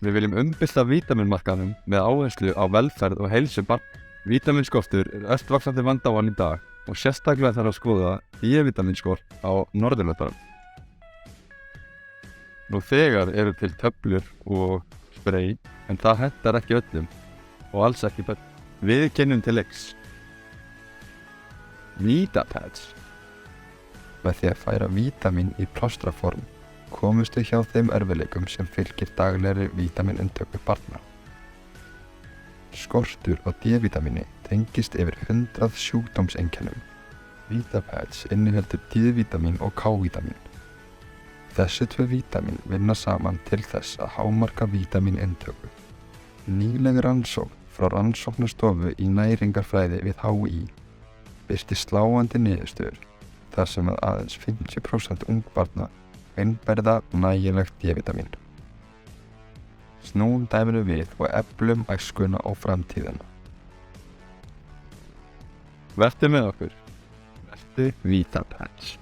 Við viljum umbylta vítamínmarkaðnum með áherslu á velferð og heilsu barna. Vítamínskortur ört vaxandi vandamál í dag og sérstaklega þarf að skoða D-vítamínskort á Norðurlöndunum. Nú þegar eru til töflur og spray, en það hentar ekki öllum og alls ekki börn. Við kennum til leiks. Vitapads. Með því að færa vítamín í plástraform komumst við hjá þeim erfiðleikum sem fylgir daglegri vítamíninntöku barna. Skortur á D-vítamíni tengist yfir 100 sjúkdómseinkennum. Vitapads inniheldur D-vítamín og K-vítamín. Þessi tvö vítamín vinna saman til þess að hámarka vítamíninntöku. Nýleg rannsókn frá rannsóknastofu í næringarfræði við HÍ birti sláandi niðurstöður þar sem að aðeins 50% ungbarna innberða nægilegt D-vítamín. Snúum dæminu við og eflum æskuna og framtíðina. Vertu með okkur. Vertu Vitapads.